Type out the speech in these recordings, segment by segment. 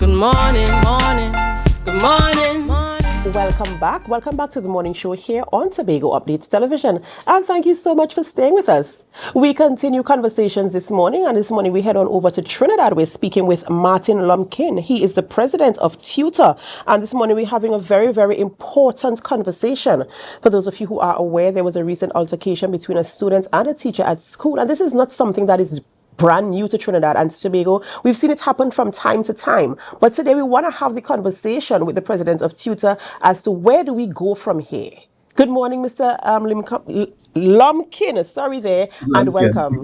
Good morning, morning, good morning, morning. Welcome back. Welcome back to the morning show here on Tobago Updates Television. And thank you so much for staying with us. We continue conversations this morning, and this morning we head on over to Trinidad. We're speaking with Martin Lumpkin. He is the president of Tutor. And this morning we're having a very, very important conversation. For those of you who are aware, there was a recent altercation between a student and a teacher at school. And this is not something that is brand new to Trinidad and Tobago. We've seen it happen from time to time. But today we want to have the conversation with the president of Tutor as to where do we go from here. Good morning, Mr. Lumpkin. Sorry there, and welcome.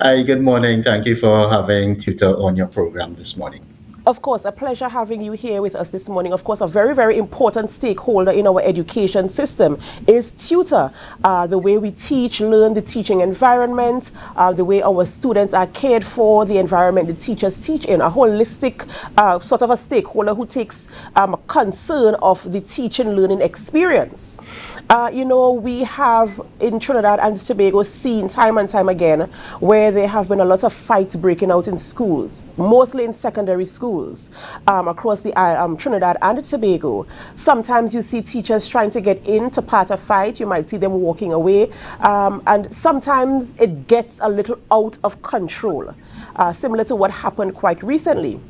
Hi, good morning. Thank you for having Tutor on your program this morning. Of course, a pleasure having you here with us this morning. Of course, a very, very important stakeholder in our education system is Tutor. The way we teach, learn, the teaching environment, the way our students are cared for, the environment the teachers teach in, a holistic sort of a stakeholder who takes concern of the teaching, learning experience. We have in Trinidad and Tobago seen time and time again where there have been a lot of fights breaking out in schools, mostly in secondary schools across the Trinidad and Tobago. Sometimes you see teachers trying to get in to part a fight. You might see them walking away. And sometimes it gets a little out of control, similar to what happened quite recently.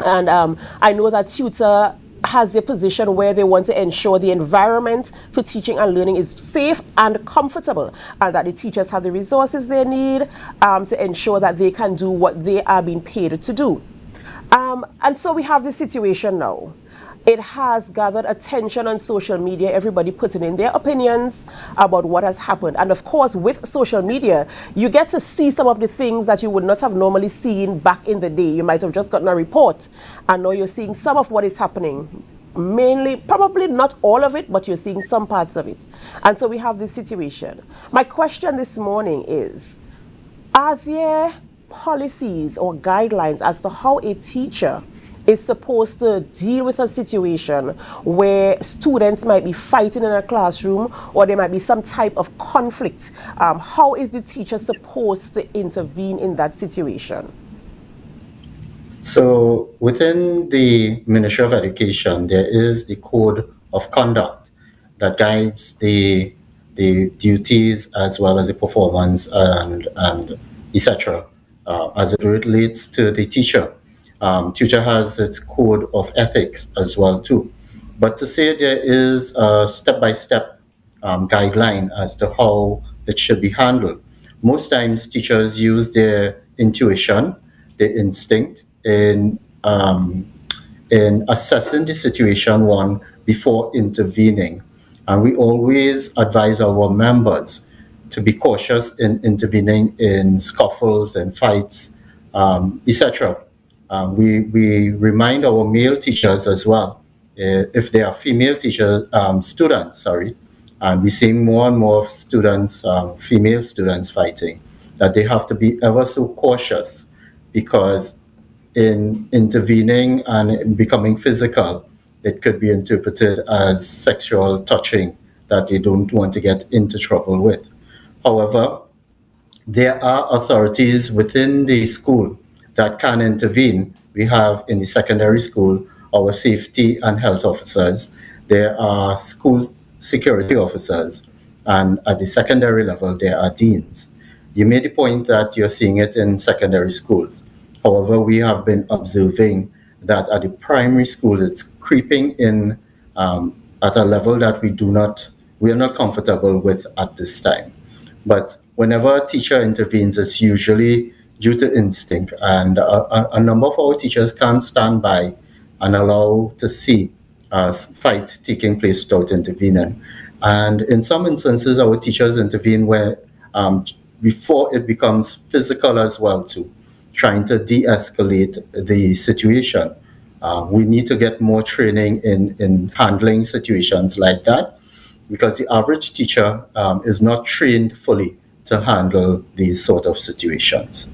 And I know that Tutor has their position where they want to ensure the environment for teaching and learning is safe and comfortable, and that the teachers have the resources they need to ensure that they can do what they are being paid to do. And so we have this situation now. It has gathered attention on social media, everybody putting in their opinions about what has happened. And of course, with social media, you get to see some of the things that you would not have normally seen back in the day. You might have just gotten a report, and now you're seeing some of what is happening. Mainly, probably not all of it, but you're seeing some parts of it. And so we have this situation. My question this morning is, are there policies or guidelines as to how a teacher is supposed to deal with a situation where students might be fighting in a classroom or there might be some type of conflict? How is the teacher supposed to intervene in that situation? So within the Ministry of Education, there is the Code of Conduct that guides the duties as well as the performance and etc. As it relates to the teacher. Tutor has its code of ethics as well too. But to say there is a step-by-step guideline as to how it should be handled, most times teachers use their intuition, their instinct in assessing the situation before intervening. And we always advise our members to be cautious in intervening in scuffles and fights, etc. We remind our male teachers as well, if they are female students, and we see more and more students, female students fighting, that they have to be ever so cautious, because in intervening and in becoming physical, it could be interpreted as sexual touching that they don't want to get into trouble with. However, there are authorities within the school that can intervene. We have in the secondary school our safety and health officers. There are school security officers. And at the secondary level, there are deans. You made the point that you're seeing it in secondary schools. However, we have been observing that at the primary school, it's creeping in at a level that we are not comfortable with at this time. But whenever a teacher intervenes, it's usually due to instinct. And a number of our teachers can't stand by and allow to see a fight taking place without intervening. And in some instances, our teachers intervene before it becomes physical as well too, trying to de-escalate the situation. We need to get more training in handling situations like that, because the average teacher is not trained fully to handle these sort of situations.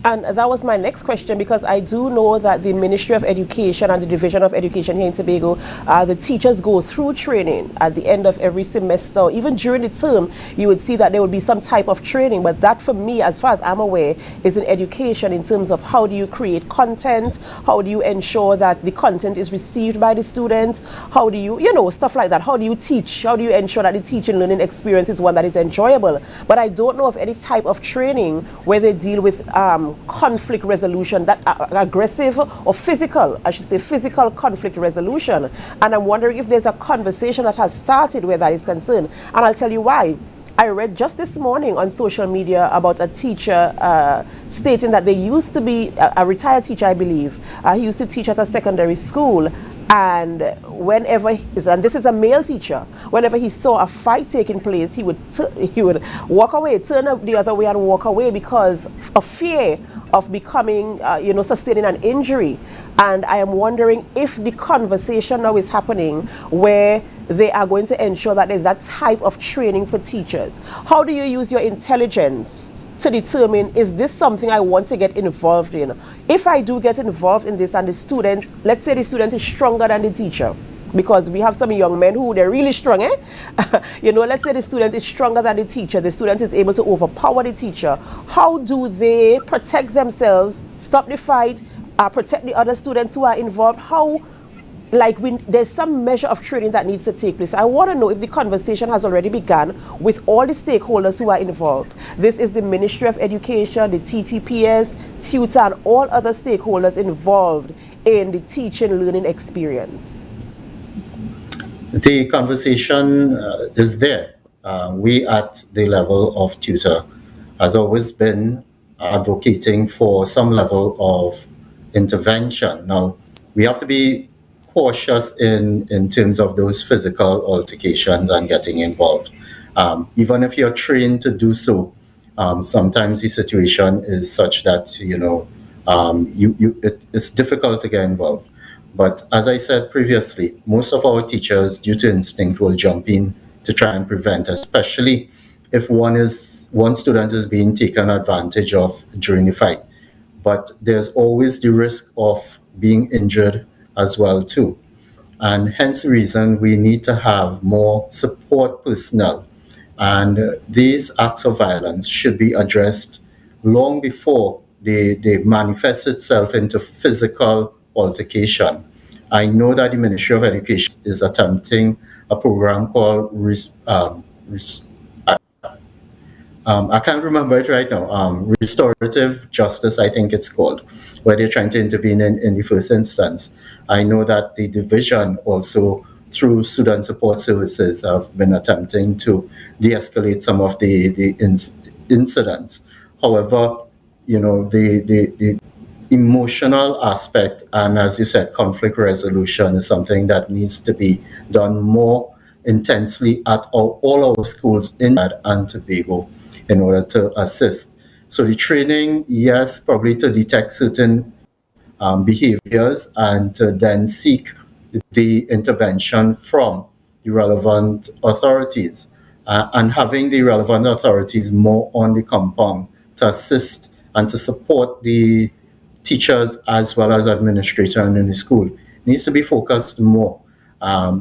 And that was my next question, because I do know that the Ministry of Education and the Division of Education here in Tobago, the teachers go through training at the end of every semester, or even during the term. You would see that there would be some type of training. But that, for me, as far as I'm aware, is in education, in terms of how do you create content, how do you ensure that the content is received by the students, how do you, stuff like that. How do you teach? How do you ensure that the teaching learning experience is one that is enjoyable? But I don't know of any type of training where they deal with conflict resolution, that aggressive or physical, I should say physical conflict resolution. And I'm wondering if there's a conversation that has started where that is concerned. And I'll tell you why. I read just this morning on social media about a teacher stating that they used to be a retired teacher, I believe. He used to teach at a secondary school, and and this is a male teacher, whenever he saw a fight taking place, he would walk away, turn the other way and walk away, because of fear of becoming, sustaining an injury. And I am wondering if the conversation now is happening where they are going to ensure that there's that type of training for teachers. How do you use your intelligence to determine, is this something I want to get involved in? If I do get involved in this, and the student, let's say the student is stronger than the teacher, because we have some young men who they're really strong, let's say the student is stronger than the teacher, the student is able to overpower the teacher. How do they protect themselves, stop the fight, protect the other students who are involved? How, there's some measure of training that needs to take place. I want to know if the conversation has already begun with all the stakeholders who are involved. This is the Ministry of Education, the TTPS, tutor, and all other stakeholders involved in the teaching learning experience. The conversation is there. We at the level of tutor has always been advocating for some level of intervention. Now, we have to be cautious in terms of those physical altercations and getting involved. Even if you're trained to do so, sometimes the situation is such that it's difficult to get involved. But as I said previously, most of our teachers, due to instinct, will jump in to try and prevent, especially if one student is being taken advantage of during the fight. But there's always the risk of being injured as well too. And hence the reason we need to have more support personnel. And these acts of violence should be addressed long before they manifest itself into physical altercation. I know that the Ministry of Education is attempting a program called I can't remember it right now. Restorative justice, I think it's called, where they're trying to intervene in the first instance. I know that the division also, through student support services, have been attempting to de-escalate some of the incidents. However, the emotional aspect, and as you said, conflict resolution is something that needs to be done more intensely at all our schools in and Tobago in order to assist. So the training, yes, probably to detect certain behaviors and to then seek the intervention from the relevant authorities, and having the relevant authorities more on the compound to assist and to support the teachers as well as administrators in the school needs to be focused more.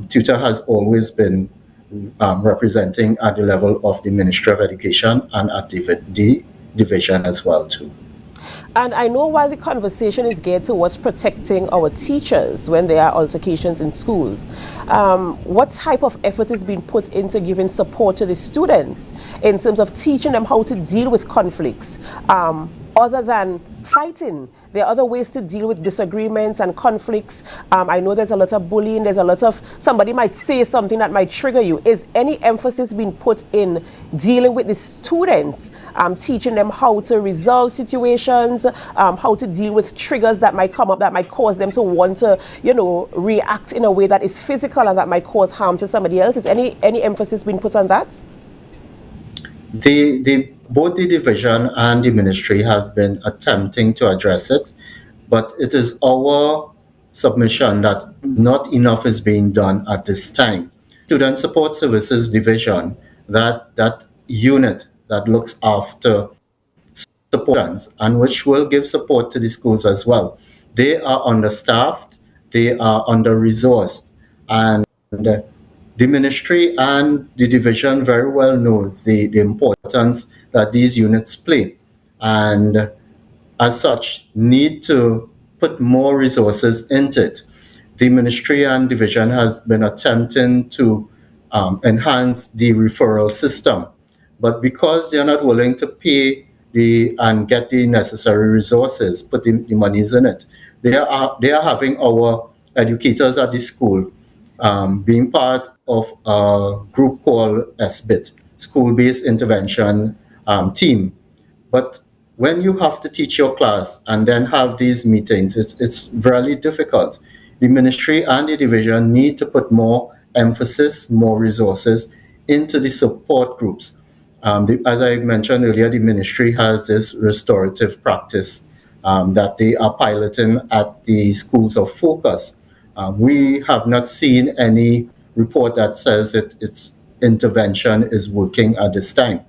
Tutor has always been representing at the level of the Ministry of Education and at the division as well too. And I know while the conversation is geared towards protecting our teachers when there are altercations in schools, what type of effort is being put into giving support to the students in terms of teaching them how to deal with conflicts, other than fighting? There are other ways to deal with disagreements and conflicts. I know there's a lot of bullying. There's a lot of, somebody might say something that might trigger you. Is any emphasis being put in dealing with the students, teaching them how to resolve situations, how to deal with triggers that might come up that might cause them to want to, react in a way that is physical and that might cause harm to somebody else? Is any emphasis being put on that? Both the division and the ministry have been attempting to address it, but it is our submission that not enough is being done at this time. Student Support Services Division, that unit that looks after support and which will give support to the schools as well. They are understaffed, they are under-resourced, and the ministry and the division very well knows the importance that these units play, and as such need to put more resources into it. The ministry and division has been attempting to enhance the referral system, but because they're not willing to pay and get the necessary resources, put the monies in it, they are having our educators at the school being part of a group called SBIT, School-Based Intervention Team. But when you have to teach your class and then have these meetings, it's really difficult. The ministry and the division need to put more emphasis, more resources into the support groups. As I mentioned earlier, the ministry has this restorative practice that they are piloting at the schools of focus. We have not seen any report that says its intervention is working at this time.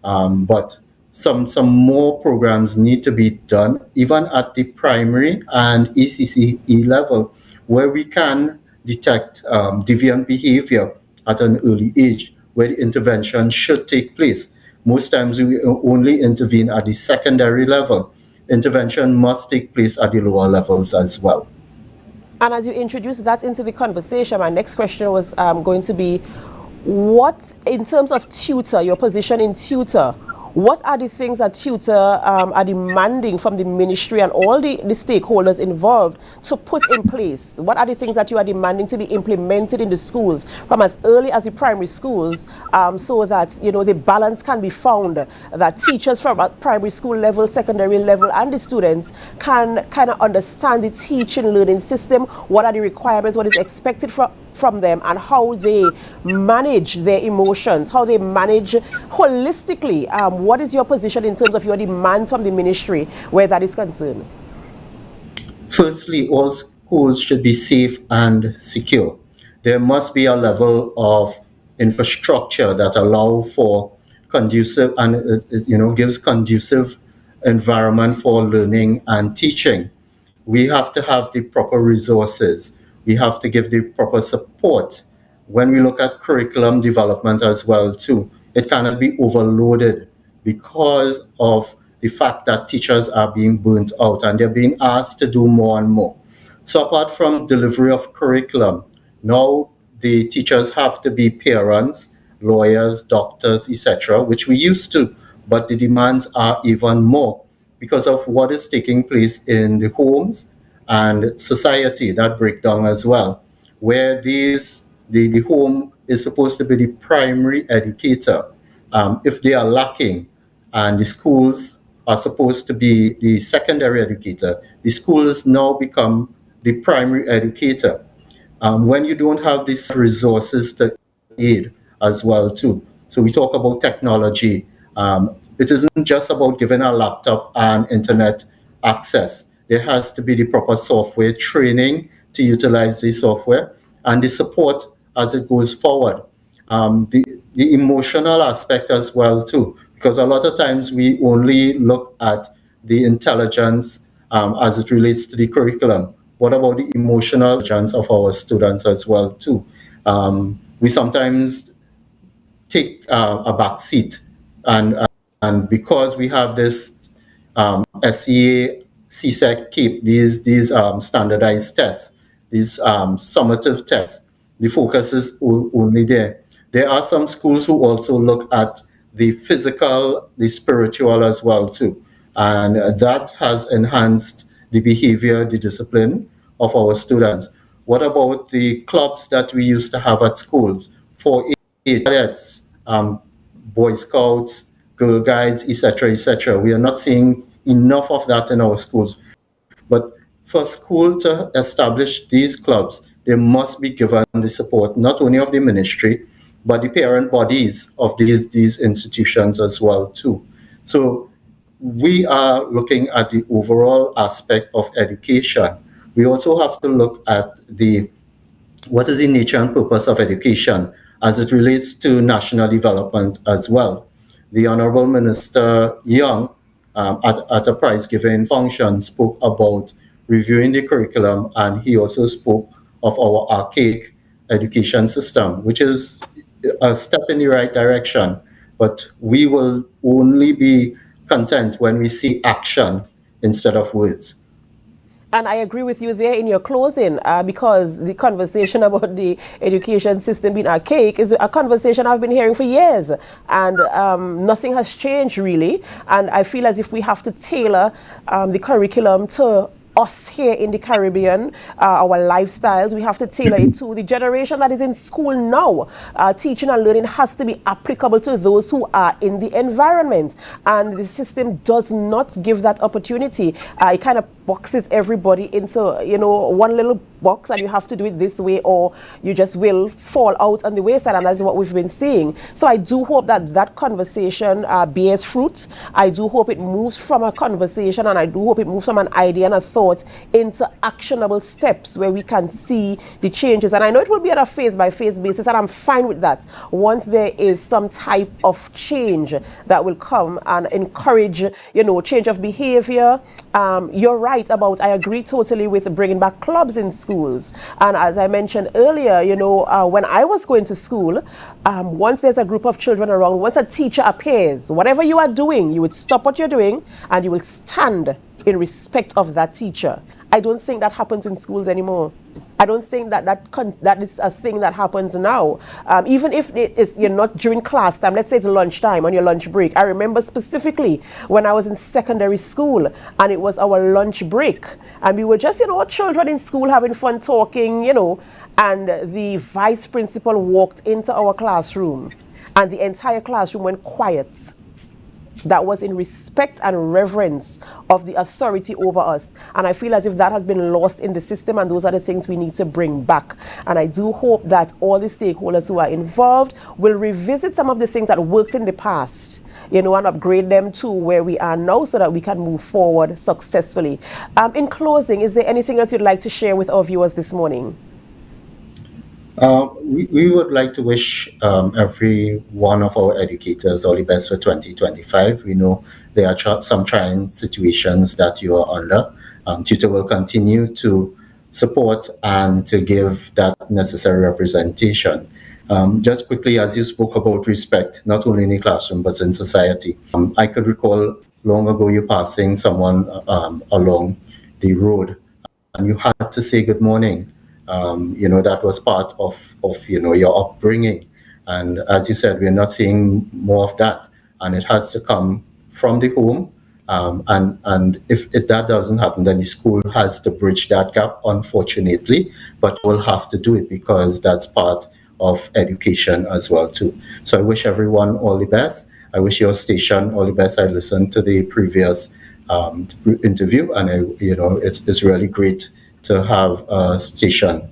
But some more programs need to be done, even at the primary and ECCE level, where we can detect deviant behavior at an early age, where the intervention should take place. Most times we only intervene at the secondary level. Intervention must take place at the lower levels as well. And as you introduce that into the conversation, my next question was going to be, what, in terms of tutor, your position in tutor, what are the things that tutor are demanding from the ministry and all the stakeholders involved to put in place? What are the things that you are demanding to be implemented in the schools from as early as the primary schools, so that, you know, the balance can be found, that teachers from primary school level, secondary level, and the students can kind of understand the teaching learning system, what are the requirements, what is expected from them, and how they manage their emotions, how they manage holistically. What is your position in terms of your demands from the ministry where that is concerned? Firstly, all schools should be safe and secure. There must be a level of infrastructure that allow for conducive and gives conducive environment for learning and teaching. We have to have the proper resources. We have to give the proper support. When we look at curriculum development as well too, it cannot be overloaded because of the fact that teachers are being burnt out and they're being asked to do more and more. So apart from delivery of curriculum, now the teachers have to be parents, lawyers, doctors, etc., which we used to, but the demands are even more because of what is taking place in the homes and society, that breakdown as well, where the home is supposed to be the primary educator. If they are lacking, and the schools are supposed to be the secondary educator, the schools now become the primary educator. When you don't have these resources to aid as well too. So we talk about technology. It isn't just about giving a laptop and internet access. There has to be the proper software training to utilize the software and the support as it goes forward. The emotional aspect as well too, because a lot of times we only look at the intelligence as it relates to the curriculum. What about the emotional intelligence of our students as well too? We sometimes take a back seat, and because we have this SEA, CSEC, CAPE, these standardized tests, these summative tests, the focus is only there. There are some schools who also look at the physical, the spiritual as well too, and that has enhanced the behavior, the discipline of our students. What about the clubs that we used to have at schools for cadets, Boy Scouts, Girl Guides, etc., etc.? We are not seeing enough of that in our schools. But for school to establish these clubs, they must be given the support not only of the ministry, but the parent bodies of these institutions as well too. So we are looking at the overall aspect of education. We also have to look at what is the nature and purpose of education as it relates to national development as well. The Honorable Minister Young at a prize giving function, spoke about reviewing the curriculum, and he also spoke of our archaic education system, which is a step in the right direction. But we will only be content when we see action instead of words. And I agree with you there in your closing, because the conversation about the education system being archaic is a conversation I've been hearing for years, and nothing has changed really. And I feel as if we have to tailor the curriculum to us here in the Caribbean, our lifestyles. We have to tailor it to the generation that is in school now. Teaching and learning has to be applicable to those who are in the environment, and the system does not give that opportunity. It kind of boxes everybody into, you know, one little box, and you have to do it this way or you just will fall out on the wayside, and that's what we've been seeing. So I do hope that that conversation bears fruit. I do hope it moves from a conversation, and I do hope it moves from an idea and a thought into actionable steps where we can see the changes. And I know it will be on a phase-by-phase basis, and I'm fine with that. Once there is some type of change that will come and encourage, you know, change of behavior. You're right about, I agree totally with bringing back clubs in schools. And as I mentioned earlier, you know, when I was going to school, once there's a group of children around, once a teacher appears, whatever you are doing, you would stop what you're doing and you will stand in respect of that teacher. I don't think that happens in schools anymore. I don't think that is a thing that happens now. Even if it is, you're not during class time, let's say it's lunchtime, on your lunch break. I remember specifically when I was in secondary school and it was our lunch break. And we were just, you know, children in school having fun talking, you know, and the vice principal walked into our classroom and the entire classroom went quiet. That was in respect and reverence of the authority over us. And I feel as if that has been lost in the system, and those are the things we need to bring back. And I do hope that all the stakeholders who are involved will revisit some of the things that worked in the past, you know, and upgrade them to where we are now so that we can move forward successfully. In closing, is there anything else you'd like to share with our viewers this morning? We would like to wish every one of our educators all the best for 2025. We know there are some trying situations that you are under. Tutor will continue to support and to give that necessary representation. Just quickly, as you spoke about respect, not only in the classroom, but in society. I could recall long ago you passing someone along the road and you had to say good morning. You know, that was part of you know, your upbringing. And as you said, we're not seeing more of that. And it has to come from the home. And if that doesn't happen, then the school has to bridge that gap, unfortunately. But we'll have to do it because that's part of education as well, too. So I wish everyone all the best. I wish your station all the best. I listened to the previous interview, and you know, it's really great to have a station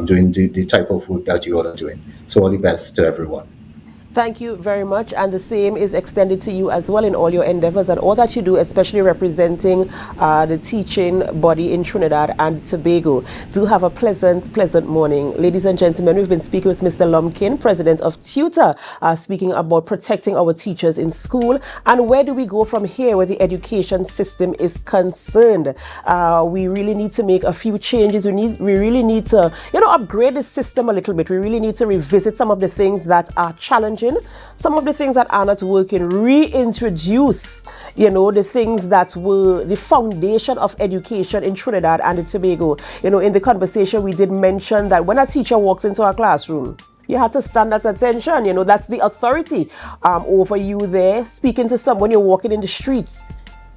doing the type of work that you all are doing. So all the best to everyone. Thank you very much, and the same is extended to you as well in all your endeavors and all that you do, especially representing the teaching body in Trinidad and Tobago. Do have a pleasant morning. Ladies and gentlemen, we've been speaking with Mr. Lumpkin, President of Tutor, speaking about protecting our teachers in school and where do we go from here where the education system is concerned. We really need to make a few changes. We really need to, you know, upgrade the system a little bit. We really need to revisit some of the things that are challenging, some of the things that are not working, reintroduce, you know, the things that were the foundation of education in Trinidad and Tobago. You know, in the conversation we did mention that when a teacher walks into a classroom, you have to stand at attention. You know, that's the authority over you there. Speaking to someone, you're walking in the streets,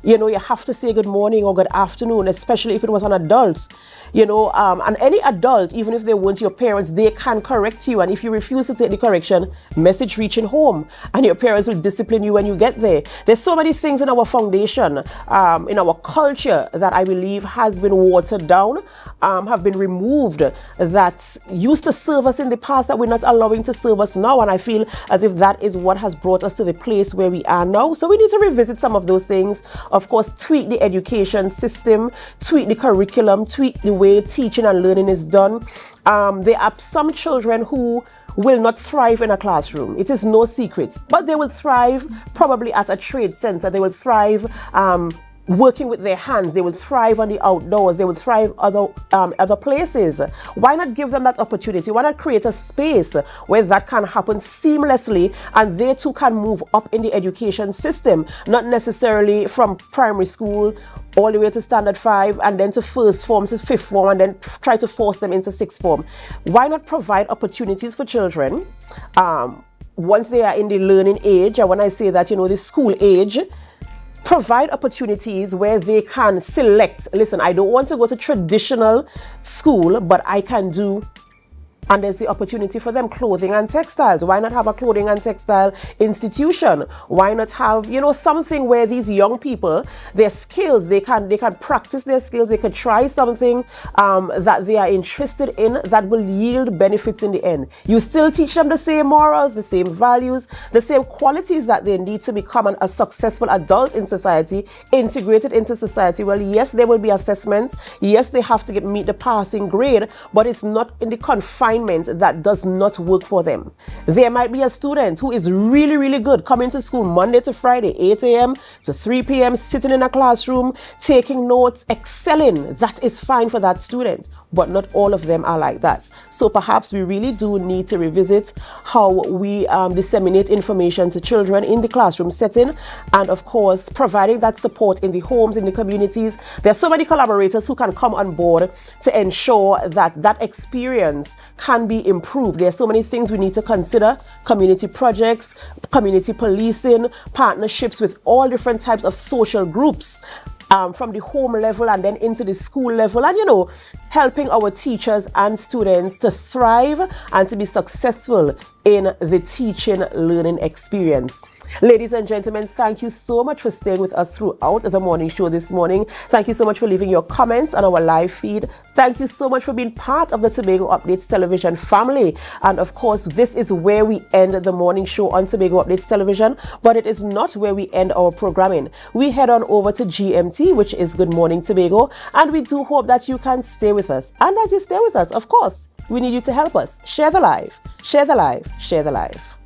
you know, you have to say good morning or good afternoon, especially if it was an adult. You know, and any adult, even if they weren't your parents, they can correct you. And if you refuse to take the correction, message reaching home, and your parents will discipline you when you get there. There's so many things in our foundation, in our culture, that I believe has been watered down, have been removed, that used to serve us in the past that we're not allowing to serve us now. And I feel as if that is what has brought us to the place where we are now. So we need to revisit some of those things. Of course, tweak the education system, tweak the curriculum, tweak the way teaching and learning is done. There are some children who will not thrive in a classroom. It is no secret, but they will thrive probably at a trade center. They will thrive working with their hands. They will thrive on the outdoors. They will thrive other places. Why not give them that opportunity? Why not create a space where that can happen seamlessly and they too can move up in the education system, not necessarily from primary school all the way to standard 5 and then to first form to fifth form and then try to force them into sixth form. Why not provide opportunities for children once they are in the learning age? And when I say that, the school age, provide opportunities where they can select, listen, I don't want to go to traditional school, but I can do, and there's the opportunity for them, clothing and textiles. Why not have a clothing and textile institution? Why not have, something where these young people, their skills, they can practice their skills, they can try something that they are interested in that will yield benefits in the end. You still teach them the same morals, the same values, the same qualities that they need to become a successful adult in society, integrated into society. Well, yes, there will be assessments. Yes, they have to meet the passing grade, but it's not in the confinement that does not work for them. There might be a student who is really, really good coming to school Monday to Friday, 8 a.m. to 3 p.m., sitting in a classroom, taking notes, excelling. That is fine for that student, but not all of them are like that. So perhaps we really do need to revisit how we disseminate information to children in the classroom setting, and of course, providing that support in the homes, in the communities. There are so many collaborators who can come on board to ensure that that experience can be improved. There are so many things we need to consider: community projects, community policing, partnerships with all different types of social groups, from the home level and then into the school level, and helping our teachers and students to thrive and to be successful in the teaching learning experience. Ladies and gentlemen, thank you so much for staying with us throughout the morning show this morning. Thank you so much for leaving your comments on our live feed. Thank you so much for being part of the Tobago Updates television family. And of course, this is where we end the morning show on Tobago Updates television, but it is not where we end our programming. We head on over to GMT, which is Good Morning Tobago, and we do hope that you can stay with us. And as you stay with us, of course, we need you to help us. Share the live, share the live, share the live.